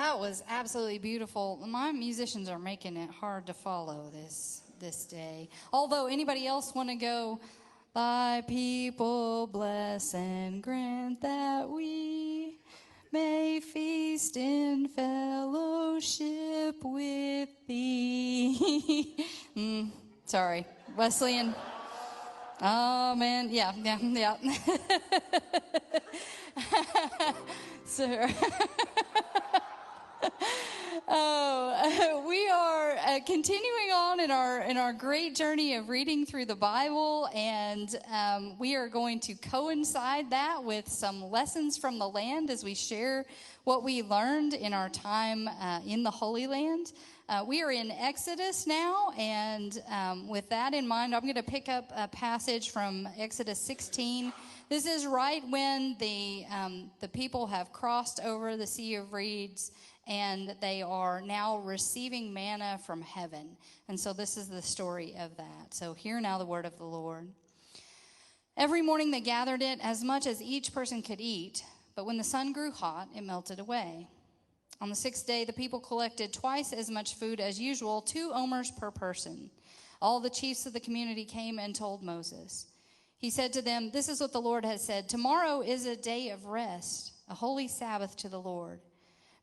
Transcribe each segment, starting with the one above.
That was absolutely beautiful. My musicians are making it hard to follow this day. Although, anybody else want to go, Thy people bless and grant that we may feast in fellowship with thee. Sorry, Wesleyan. Oh, man. Yeah. So, we are continuing on in our great journey of reading through the Bible, and we are going to coincide that with some lessons from the land as we share what we learned in our time in the Holy Land. We are in Exodus now, and with that in mind, I'm going to pick up a passage from Exodus 16. This is right when the people have crossed over the Sea of Reeds, and they are now receiving manna from heaven. And so this is the story of that. So hear now the word of the Lord. Every morning they gathered it as much as each person could eat, but when the sun grew hot, it melted away. On the sixth day, the people collected twice as much food as usual, 2 omers per person. All the chiefs of the community came and told Moses. He said to them, "This is what the Lord has said. Tomorrow is a day of rest, a holy Sabbath to the Lord.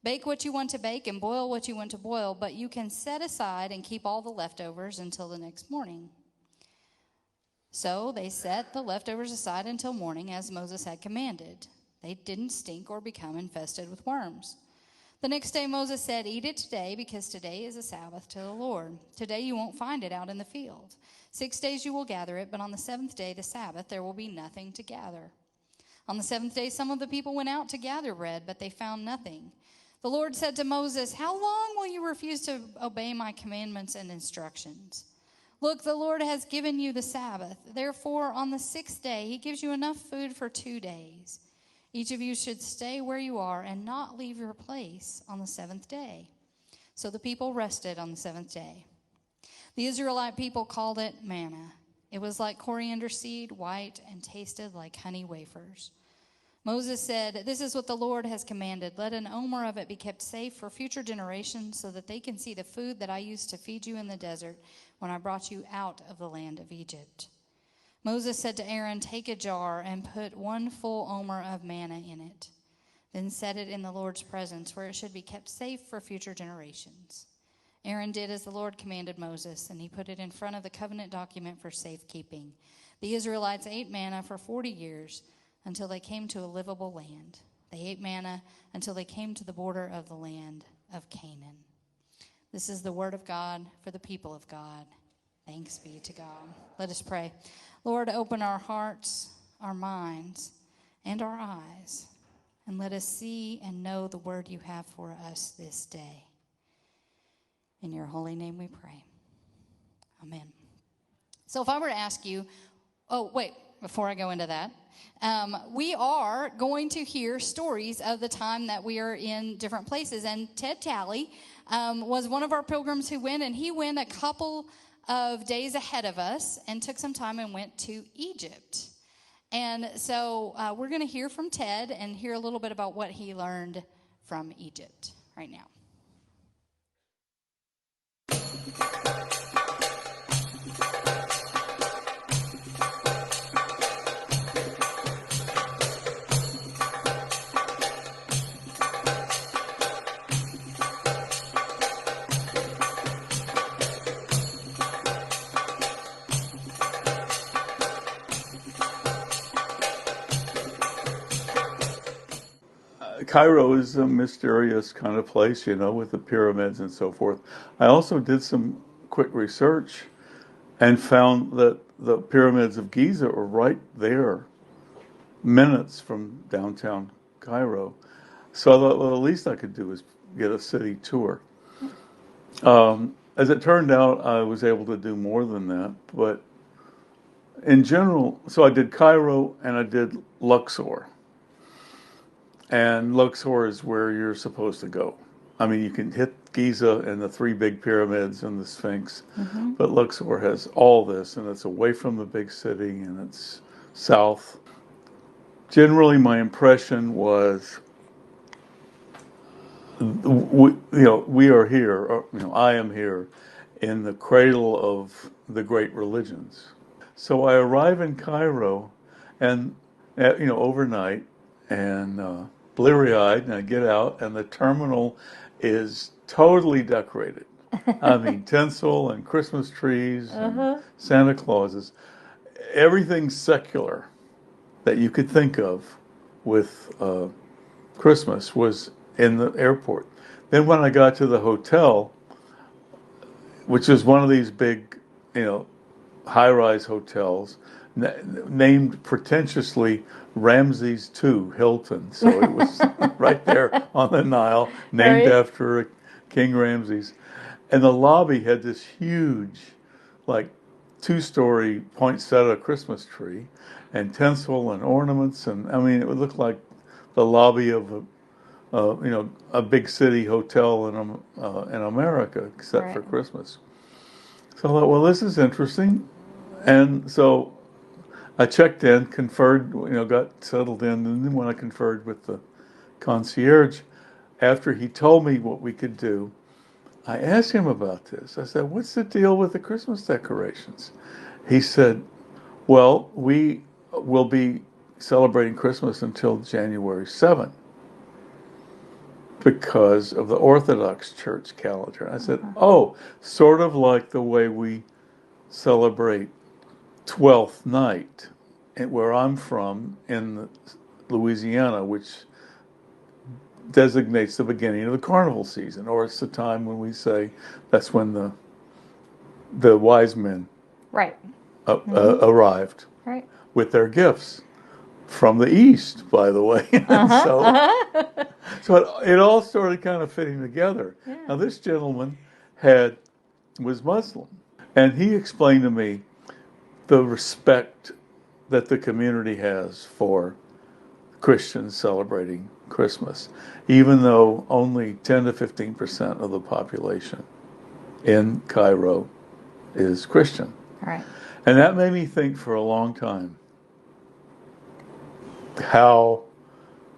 Bake what you want to bake and boil what you want to boil, but you can set aside and keep all the leftovers until the next morning." So they set the leftovers aside until morning, as Moses had commanded. They didn't stink or become infested with worms. The next day Moses said, "Eat it today, because today is a Sabbath to the Lord. Today you won't find it out in the field. 6 days you will gather it, but on the 7th day, the Sabbath, there will be nothing to gather." On the 7th day, some of the people went out to gather bread, but they found nothing. The Lord said to Moses, "How long will you refuse to obey my commandments and instructions? Look, the Lord has given you the Sabbath. Therefore, on the 6th day, he gives you enough food for 2 days. Each of you should stay where you are and not leave your place on the 7th day." So the people rested on the 7th day. The Israelite people called it manna. It was like coriander seed, white, and tasted like honey wafers. Moses said, "This is what the Lord has commanded. Let an omer of it be kept safe for future generations, so that they can see the food that I used to feed you in the desert when I brought you out of the land of Egypt." Moses said to Aaron, "Take a jar and put 1 full omer of manna in it. Then set it in the Lord's presence, where it should be kept safe for future generations." Aaron did as the Lord commanded Moses, and he put it in front of the covenant document for safekeeping. The Israelites ate manna for 40 years until they came to a livable land. They ate manna until they came to the border of the land of Canaan. This is the word of God for the people of God. Thanks be to God. Let us pray. Lord, open our hearts, our minds, and our eyes, and let us see and know the word you have for us this day. In your holy name we pray. Amen. So if I were to ask you, before I go into that, we are going to hear stories of the time that we are in different places. And Ted Talley was one of our pilgrims who went, and he went a couple of days ahead of us and took some time and went to Egypt. And so we're going to hear from Ted and hear a little bit about what he learned from Egypt right now. Cairo is a mysterious kind of place, with the pyramids and so forth. I also did some quick research and found that the pyramids of Giza are right there, minutes from downtown Cairo. So I thought, well, the least I could do is get a city tour. As it turned out, I was able to do more than that. But in general, so I did Cairo and I did Luxor. And Luxor is where you're supposed to go. I mean, you can hit Giza and the 3 big pyramids and the Sphinx, but Luxor has all this, and it's away from the big city, and it's south. Generally, my impression was we are here, or, I am here in the cradle of the great religions. So I arrive in Cairo, and overnight, and bleary-eyed, and I get out, and the terminal is totally decorated. I mean, tinsel and Christmas trees and Santa Clauses, everything secular that you could think of with Christmas was in the airport. Then when I got to the hotel, which is one of these big, high-rise hotels, named pretentiously Ramses II Hilton. So it was right there on the Nile, named Right. after King Ramses. And the lobby had this huge, like, two-story poinsettia Christmas tree and tinsel and ornaments. And I mean, it would look like the lobby of a big city hotel in America, except for Right. Christmas. So I thought, well, this is interesting. And so I checked in, conferred, got settled in. And then when I conferred with the concierge, after he told me what we could do, I asked him about this. I said, what's the deal with the Christmas decorations? He said, well, we will be celebrating Christmas until January 7th because of the Orthodox Church calendar. And I said, oh, sort of like the way we celebrate Twelfth Night, where I'm from in Louisiana, which designates the beginning of the carnival season, or it's the time when we say that's when the wise men Right. arrived Right. with their gifts from the east, by the way. So it all started kind of fitting together. Yeah. Now this gentleman was Muslim, and he explained to me the respect that the community has for Christians celebrating Christmas, even though only 10 to 15% of the population in Cairo is Christian. Right. And that made me think for a long time how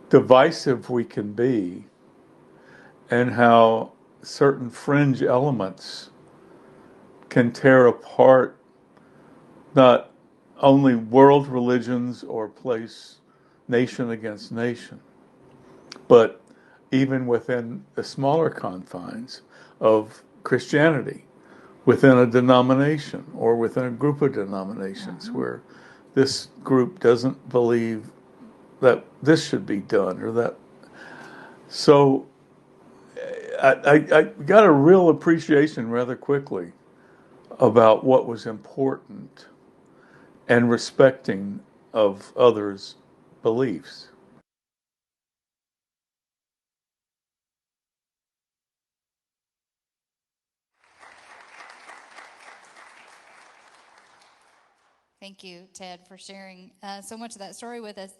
divisive we can be and how certain fringe elements can tear apart not only world religions or place nation against nation, but even within the smaller confines of Christianity, within a denomination or within a group of denominations where this group doesn't believe that this should be done or that. So I got a real appreciation rather quickly about what was important and respecting of others' beliefs. Thank you, Ted, for sharing so much of that story with us.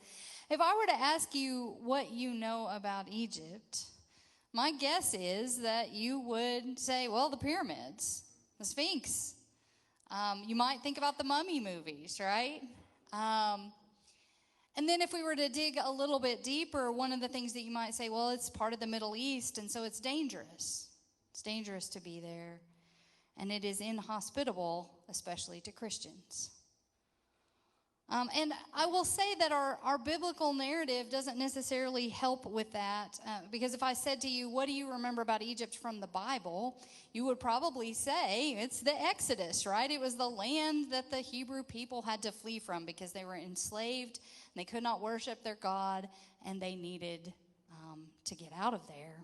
If I were to ask you what you know about Egypt, my guess is that you would say, well, the pyramids, the Sphinx. You might think about the Mummy movies, right? And then if we were to dig a little bit deeper, one of the things that you might say, well, it's part of the Middle East, and so it's dangerous. It's dangerous to be there. And it is inhospitable, especially to Christians. And I will say that our biblical narrative doesn't necessarily help with that, because if I said to you, what do you remember about Egypt from the Bible, you would probably say it's the Exodus, right? It was the land that the Hebrew people had to flee from because they were enslaved, and they could not worship their God, and they needed to get out of there.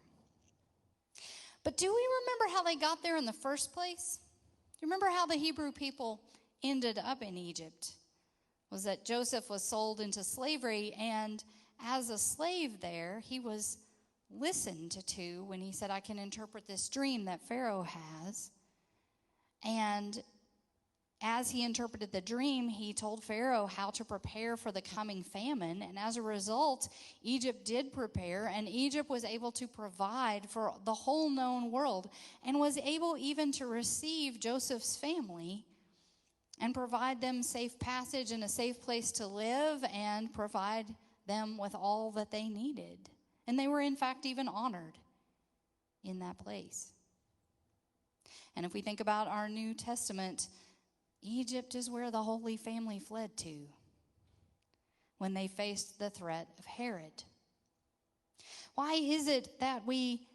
But do we remember how they got there in the first place? Do you remember how the Hebrew people ended up in Egypt? Was that Joseph was sold into slavery, and as a slave there, he was listened to when he said, I can interpret this dream that Pharaoh has. And as he interpreted the dream, he told Pharaoh how to prepare for the coming famine. And as a result, Egypt did prepare, and Egypt was able to provide for the whole known world and was able even to receive Joseph's family and provide them safe passage and a safe place to live and provide them with all that they needed. And they were, in fact, even honored in that place. And if we think about our New Testament, Egypt is where the Holy Family fled to when they faced the threat of Herod. Why is it that we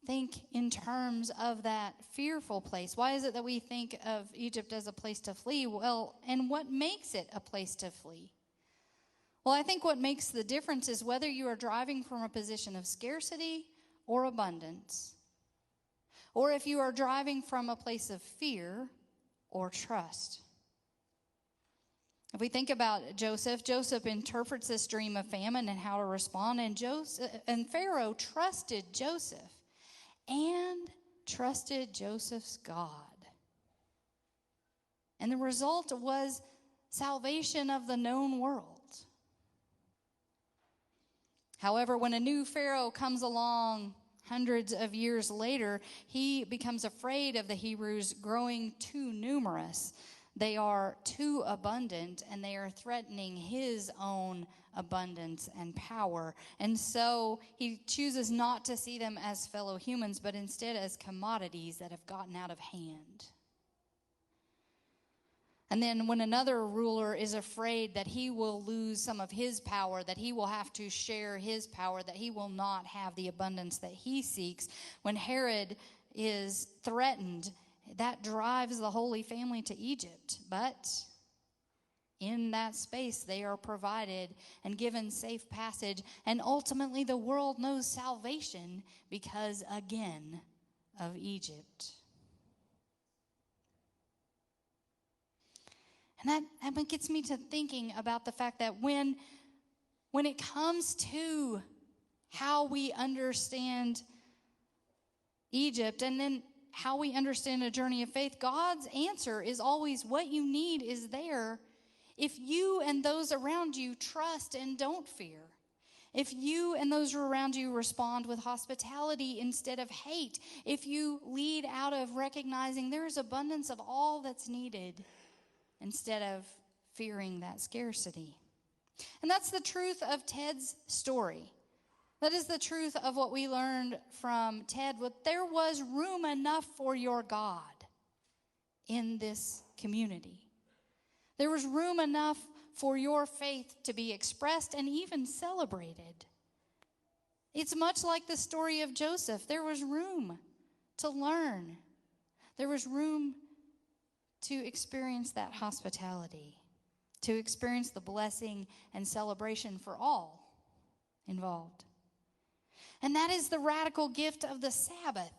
think in terms of that fearful place? Why is it that we think of Egypt as a place to flee? Well, and what makes it a place to flee? Well, I think what makes the difference is whether you are driving from a position of scarcity or abundance, or if you are driving from a place of fear or trust. If we think about Joseph interprets this dream of famine and how to respond, and Pharaoh trusted Joseph and trusted Joseph's God. And the result was salvation of the known world. However, when a new Pharaoh comes along hundreds of years later, he becomes afraid of the Hebrews growing too numerous. They are too abundant, and they are threatening his own abundance and power. And so he chooses not to see them as fellow humans, but instead as commodities that have gotten out of hand. And then when another ruler is afraid that he will lose some of his power, that he will have to share his power, that he will not have the abundance that he seeks, when Herod is threatened, that drives the Holy Family to Egypt. But in that space, they are provided and given safe passage. And ultimately, the world knows salvation because, again, of Egypt. And that gets me to thinking about the fact that when it comes to how we understand Egypt and then how we understand a journey of faith, God's answer is always what you need is there if you and those around you trust and don't fear. If you and those around you respond with hospitality instead of hate. If you lead out of recognizing there is abundance of all that's needed instead of fearing that scarcity. And that's the truth of Ted's story. That is the truth of what we learned from Ted. There was room enough for your God in this community. There was room enough for your faith to be expressed and even celebrated. It's much like the story of Joseph. There was room to learn. There was room to experience that hospitality, to experience the blessing and celebration for all involved. And that is the radical gift of the Sabbath.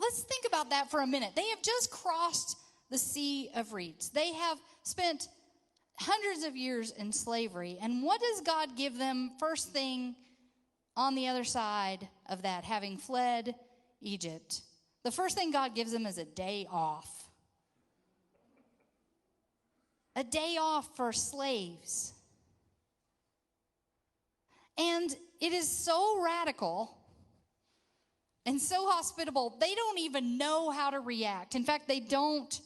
Let's think about that for a minute. They have just crossed the Sea of Reeds. They have spent hundreds of years in slavery. And what does God give them first thing on the other side of that, having fled Egypt? The first thing God gives them is a day off. A day off for slaves. And it is so radical and so hospitable, they don't even know how to react. In fact, they don't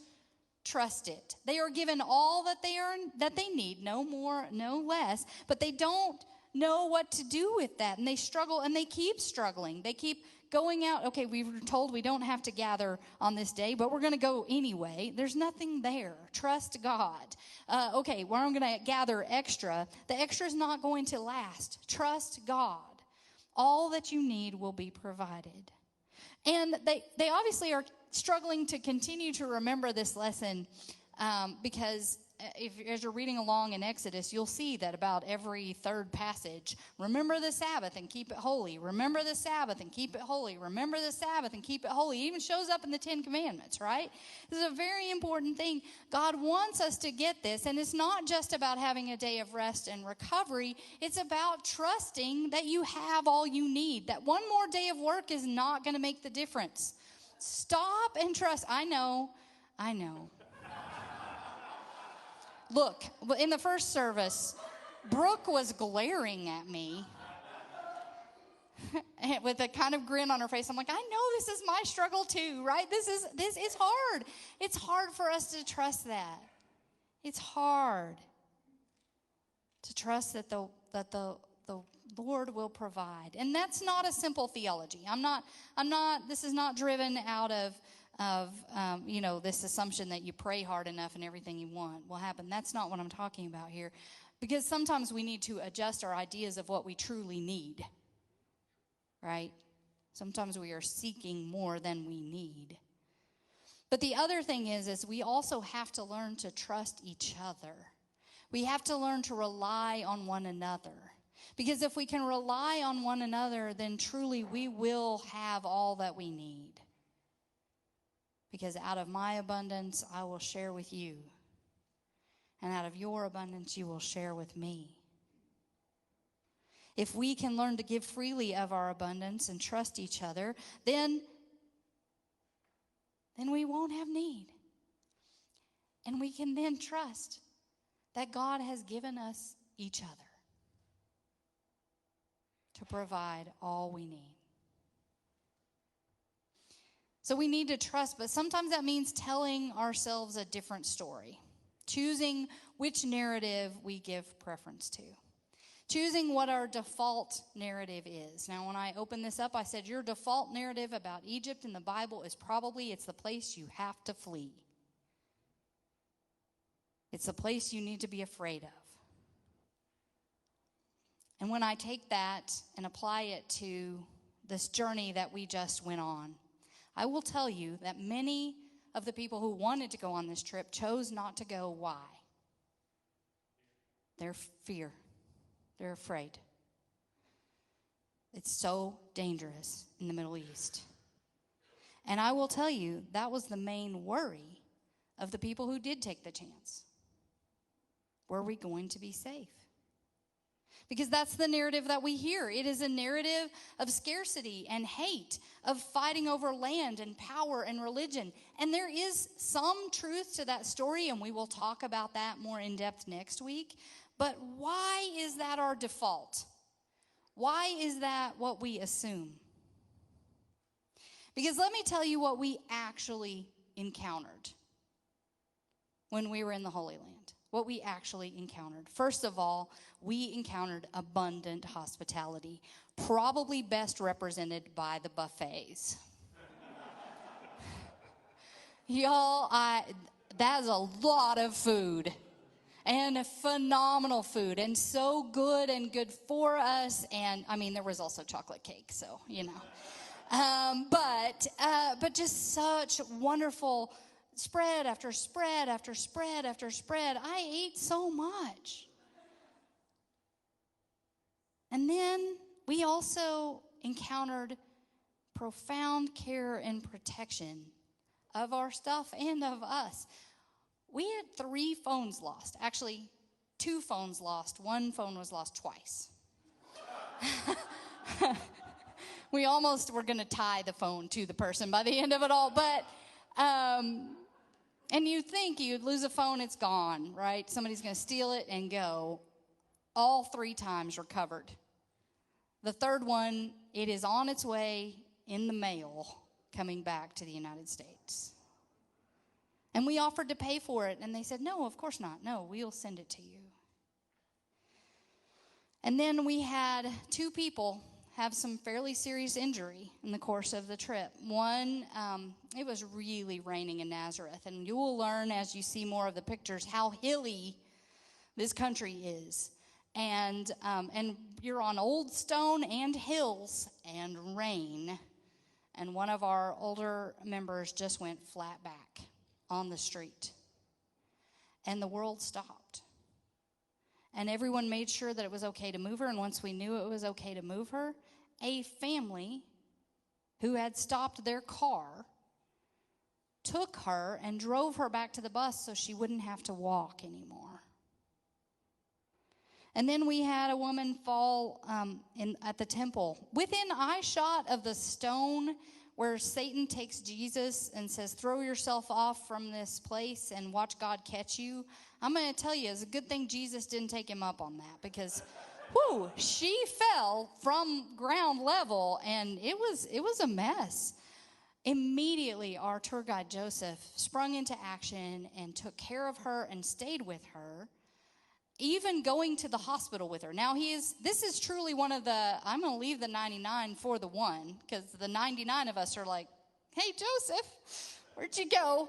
trust it. They are given all that they need, no more, no less, but they don't know what to do with that. And they struggle, and they keep struggling. They keep going out. Okay, we were told we don't have to gather on this day, but we're going to go anyway. There's nothing there. Trust God. Okay, well, I'm going to gather extra. The extra is not going to last. Trust God. All that you need will be provided. And they obviously are struggling to continue to remember this lesson because as you're reading along in Exodus, you'll see that about every third passage, remember the Sabbath and keep it holy. Remember the Sabbath and keep it holy. Remember the Sabbath and keep it holy. It even shows up in the Ten Commandments, right? This is a very important thing. God wants us to get this, and it's not just about having a day of rest and recovery. It's about trusting that you have all you need, that one more day of work is not going to make the difference. Stop and trust. I know. Look, in the first service, Brooke was glaring at me with a kind of grin on her face. I'm like, I know this is my struggle too, right? This is hard. It's hard for us to trust that. It's hard to trust that the the Lord will provide. And that's not a simple theology. This is not driven out of this assumption that you pray hard enough and everything you want will happen. That's not what I'm talking about here. Because sometimes we need to adjust our ideas of what we truly need. Right? Sometimes we are seeking more than we need. But the other thing is we also have to learn to trust each other. We have to learn to rely on one another. Because if we can rely on one another, then truly we will have all that we need. Because out of my abundance, I will share with you. And out of your abundance, you will share with me. If we can learn to give freely of our abundance and trust each other, then we won't have need. And we can then trust that God has given us each other to provide all we need. So we need to trust, but sometimes that means telling ourselves a different story, choosing which narrative we give preference to. Choosing what our default narrative is. Now, when I opened this up, I said your default narrative about Egypt in the Bible is probably it's the place you have to flee. It's the place you need to be afraid of. And when I take that and apply it to this journey that we just went on, I will tell you that many of the people who wanted to go on this trip chose not to go. Why? Their fear. They're afraid. It's so dangerous in the Middle East. And I will tell you, that was the main worry of the people who did take the chance. Were we going to be safe? Because that's the narrative that we hear. It is a narrative of scarcity and hate, of fighting over land and power and religion. And there is some truth to that story, and we will talk about that more in depth next week. But why is that our default? Why is that what we assume? Because let me tell you what we actually encountered when we were in the Holy Land. What we actually encountered. First of all, we encountered abundant hospitality, probably best represented by the buffets. Y'all, that is a lot of food. And phenomenal food, and so good and good for us. And I mean, there was also chocolate cake, so you know. But just such wonderful spread after spread after spread after spread. I ate so much. And then we also encountered profound care and protection of our stuff and of us. We had 3 phones lost. Actually, 2 phones lost. 1 phone was lost twice. We almost were going to tie the phone to the person by the end of it all. But, and you'd think you'd lose a phone, it's gone, right? Somebody's going to steal it and go. All 3 times recovered. The third one, it is on its way in the mail coming back to the United States. And we offered to pay for it, and they said, no, of course not. No, we'll send it to you. And then we had 2 people have some fairly serious injury in the course of the trip. One, it was really raining in Nazareth, and you will learn as you see more of the pictures how hilly this country is. And you're on old stone and hills and rain. And one of our older members just went flat back on the street. And the world stopped. And everyone made sure that it was okay to move her. And once we knew it was okay to move her, a family who had stopped their car took her and drove her back to the bus so she wouldn't have to walk anymore. And then we had a woman fall at the temple within eyeshot of the stone where Satan takes Jesus and says, throw yourself off from this place and watch God catch you. I'm going to tell you, it's a good thing Jesus didn't take him up on that, because she fell from ground level, and it was a mess. Immediately, our tour guide Joseph sprung into action and took care of her and stayed with her. even going to the hospital with her. Now, this is truly one of the, I'm going to leave the 99 for the one, because the 99 of us are like, hey, Joseph, where'd you go?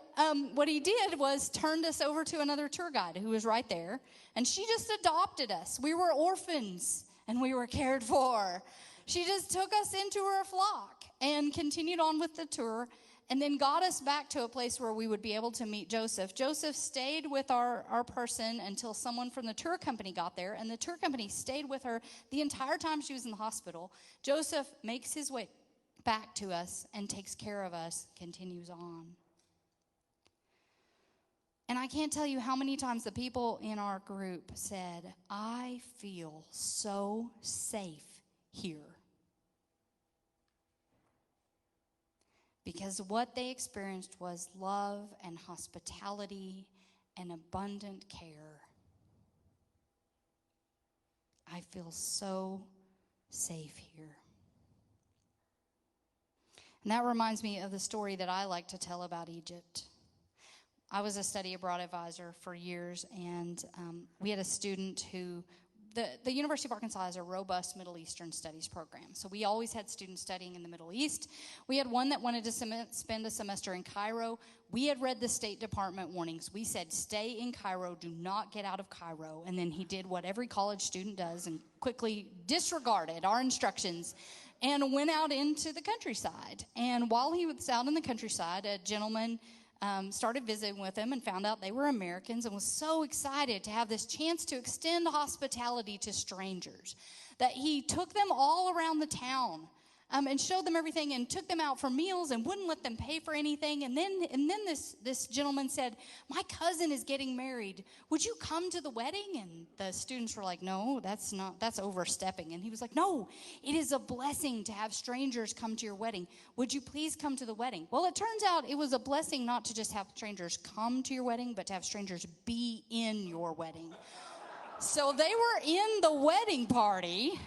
What he did was turned us over to another tour guide who was right there, and she just adopted us. We were orphans, and we were cared for. She just took us into her flock and continued on with the tour, and then got us back to a place where we would be able to meet Joseph. Joseph stayed with our person until someone from the tour company got there, and the tour company stayed with her the entire time she was in the hospital. Joseph makes his way back to us and takes care of us, continues on. And I can't tell you how many times the people in our group said, I feel so safe here. Because what they experienced was love and hospitality and abundant care. I feel so safe here. And that reminds me of the story that I like to tell about Egypt. I was a study abroad advisor for years, and we had a student who, the University of Arkansas has a robust Middle Eastern studies program. So we always had students studying in the Middle East. We had one that wanted to spend a semester in Cairo. We had read the State Department warnings. We said, stay in Cairo, do not get out of Cairo. And then he did what every college student does and quickly disregarded our instructions and went out into the countryside. And while he was out in the countryside, a gentleman started visiting with him and found out they were Americans and was so excited to have this chance to extend hospitality to strangers that he took them all around the town and showed them everything and took them out for meals and wouldn't let them pay for anything. And then this gentleman said, my cousin is getting married. Would you come to the wedding? And the students were like, no, that's overstepping. And he was like, no, it is a blessing to have strangers come to your wedding. Would you please come to the wedding? Well, it turns out it was a blessing not to just have strangers come to your wedding, but to have strangers be in your wedding. So they were in the wedding party.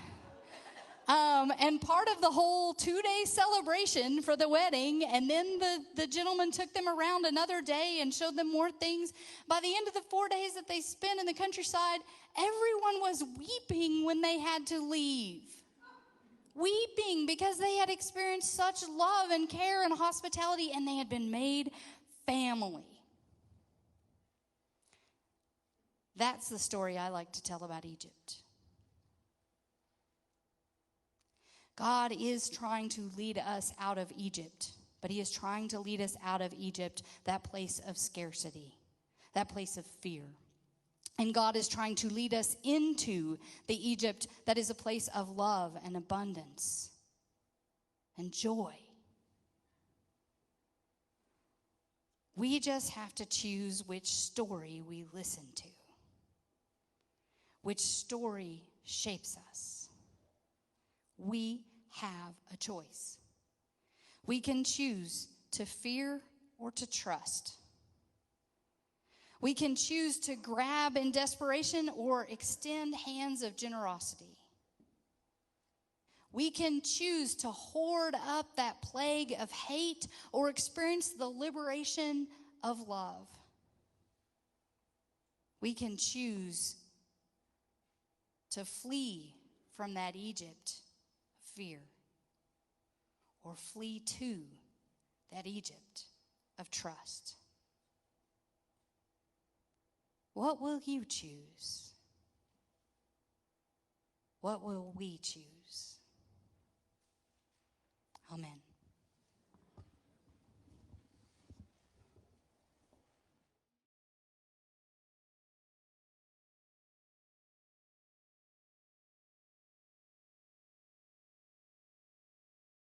And part of the whole 2-day celebration for the wedding, and then the gentleman took them around another day and showed them more things. By the end of the 4 days that they spent in the countryside, everyone was weeping when they had to leave. Weeping because they had experienced such love and care and hospitality, and they had been made family. That's the story I like to tell about Egypt. God is trying to lead us out of Egypt, but he is trying to lead us out of Egypt, that place of scarcity, that place of fear. And God is trying to lead us into the Egypt that is a place of love and abundance and joy. We just have to choose which story we listen to, which story shapes us. We have a choice. We can choose to fear or to trust. We can choose to grab in desperation or extend hands of generosity. We can choose to hoard up that plague of hate or experience the liberation of love. We can choose to flee from that Egypt fear, or flee to that Egypt of trust. What will you choose? What will we choose? Amen.